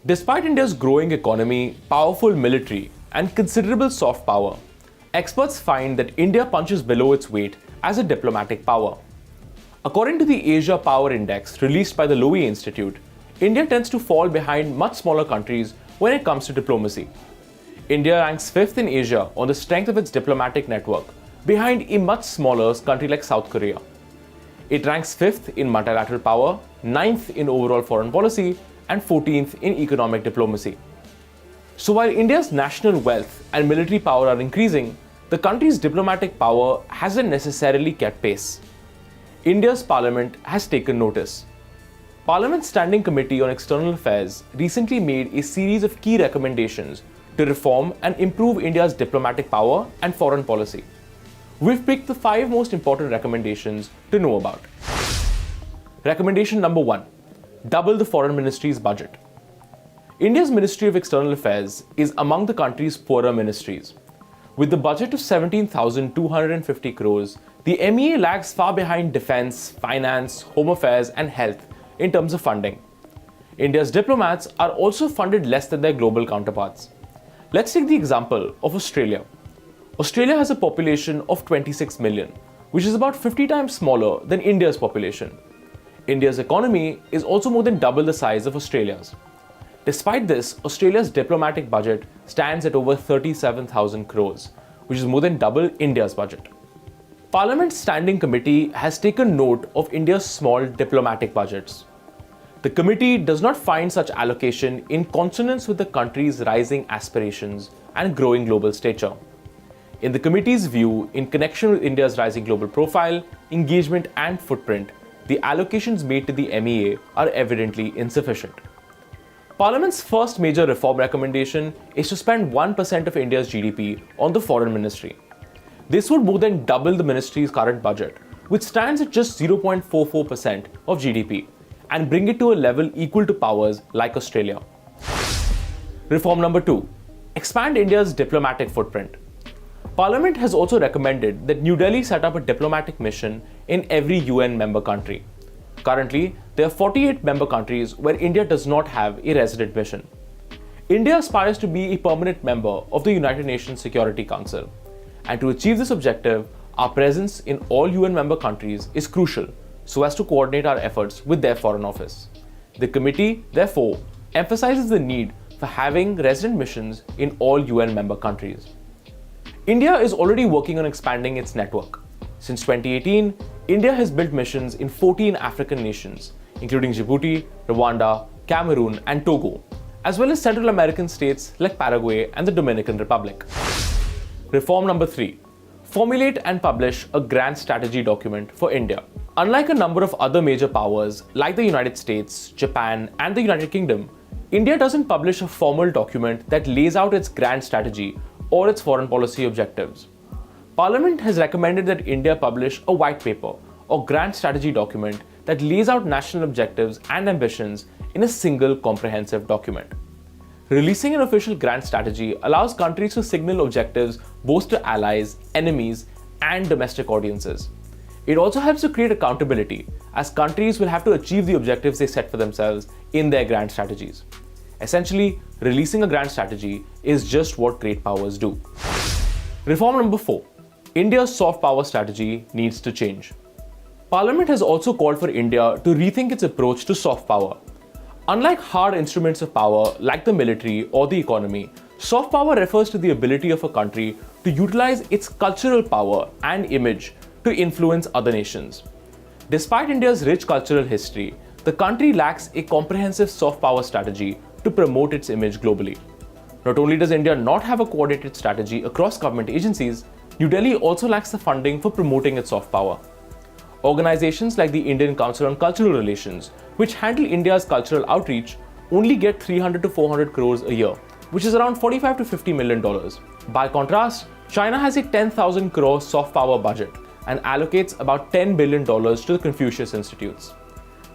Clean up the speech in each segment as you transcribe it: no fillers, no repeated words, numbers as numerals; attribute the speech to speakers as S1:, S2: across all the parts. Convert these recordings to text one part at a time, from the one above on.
S1: Despite India's growing economy, powerful military, and considerable soft power, experts find that India punches below its weight as a diplomatic power. According to the Asia Power Index released by the Lowy Institute, India tends to fall behind much smaller countries when it comes to diplomacy. India ranks 5th in Asia on the strength of its diplomatic network, behind a much smaller country like South Korea. It ranks 5th in multilateral power, 9th in overall foreign policy, and 14th in economic diplomacy. So while India's national wealth and military power are increasing, the country's diplomatic power hasn't necessarily kept pace. India's parliament has taken notice. Parliament's Standing Committee on External Affairs recently made a series of key recommendations to reform and improve India's diplomatic power and foreign policy. We've picked the 5 most important recommendations to know about. Recommendation number 1. Double the foreign ministry's budget. India's Ministry of External Affairs is among the country's poorer ministries. With the budget of 17,250 crores, the MEA lags far behind defense, finance, home affairs, and health in terms of funding. India's diplomats are also funded less than their global counterparts. Let's take the example of Australia. Australia has a population of 26 million, which is about 50 times smaller than India's population. India's economy is also more than double the size of Australia's. Despite this, Australia's diplomatic budget stands at over 37,000 crores, which is more than double India's budget. Parliament's Standing Committee has taken note of India's small diplomatic budgets. The committee does not find such allocation in consonance with the country's rising aspirations and growing global stature. In the committee's view, in connection with India's rising global profile, engagement, and footprint, the allocations made to the MEA are evidently insufficient. Parliament's first major reform recommendation is to spend 1% of India's GDP on the foreign ministry. This would more than double the ministry's current budget, which stands at just 0.44% of GDP, and bring it to a level equal to powers like Australia. Reform number 2. Expand India's diplomatic footprint. Parliament has also recommended that New Delhi set up a diplomatic mission in every UN member country. Currently, there are 48 member countries where India does not have a resident mission. India aspires to be a permanent member of the United Nations Security Council. And to achieve this objective, our presence in all UN member countries is crucial so as to coordinate our efforts with their foreign office. The committee, therefore, emphasizes the need for having resident missions in all UN member countries. India is already working on expanding its network. Since 2018, India has built missions in 14 African nations, including Djibouti, Rwanda, Cameroon, and Togo, as well as Central American states like Paraguay and the Dominican Republic. Reform number 3. Formulate and publish a grand strategy document for India. Unlike a number of other major powers like the United States, Japan, and the United Kingdom, India doesn't publish a formal document that lays out its grand strategy or its foreign policy objectives. Parliament has recommended that India publish a white paper or grand strategy document that lays out national objectives and ambitions in a single comprehensive document. Releasing an official grand strategy allows countries to signal objectives both to allies, enemies, and domestic audiences. It also helps to create accountability, as countries will have to achieve the objectives they set for themselves in their grand strategies. Essentially, releasing a grand strategy is just what great powers do. Reform number 4. India's soft power strategy needs to change. Parliament has also called for India to rethink its approach to soft power. Unlike hard instruments of power like the military or the economy, soft power refers to the ability of a country to utilize its cultural power and image to influence other nations. Despite India's rich cultural history, the country lacks a comprehensive soft power strategy to promote its image globally. Not only does India not have a coordinated strategy across government agencies, New Delhi also lacks the funding for promoting its soft power. Organizations like the Indian Council on Cultural Relations, which handle India's cultural outreach, only get 300 to 400 crores a year, which is around $45 to $50 million. By contrast, China has a 10,000 crore soft power budget and allocates about $10 billion to the Confucius Institutes.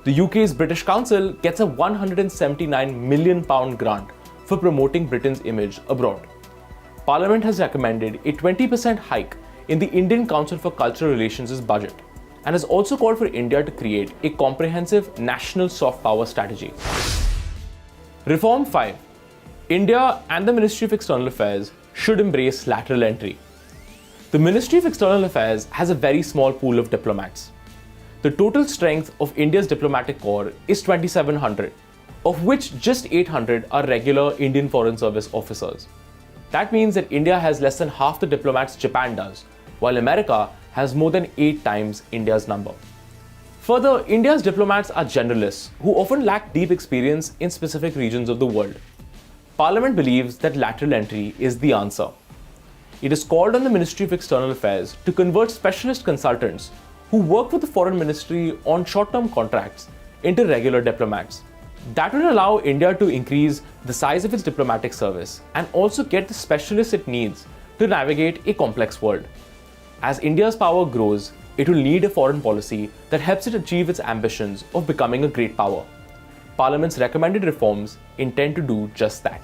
S1: The UK's British Council gets a £179 million grant for promoting Britain's image abroad. Parliament has recommended a 20% hike in the Indian Council for Cultural Relations' budget and has also called for India to create a comprehensive national soft power strategy. Reform 5. India and the Ministry of External Affairs should embrace lateral entry. The Ministry of External Affairs has a very small pool of diplomats. The total strength of India's diplomatic corps is 2,700, of which just 800 are regular Indian Foreign Service officers. That means that India has less than half the diplomats Japan does, while America has more than 8 times India's number. Further, India's diplomats are generalists who often lack deep experience in specific regions of the world. Parliament believes that lateral entry is the answer. It is called on the Ministry of External Affairs to convert specialist consultants who work with the Foreign Ministry on short-term contracts into regular diplomats. That will allow India to increase the size of its diplomatic service and also get the specialists it needs to navigate a complex world. As India's power grows, it will need a foreign policy that helps it achieve its ambitions of becoming a great power. Parliament's recommended reforms intend to do just that.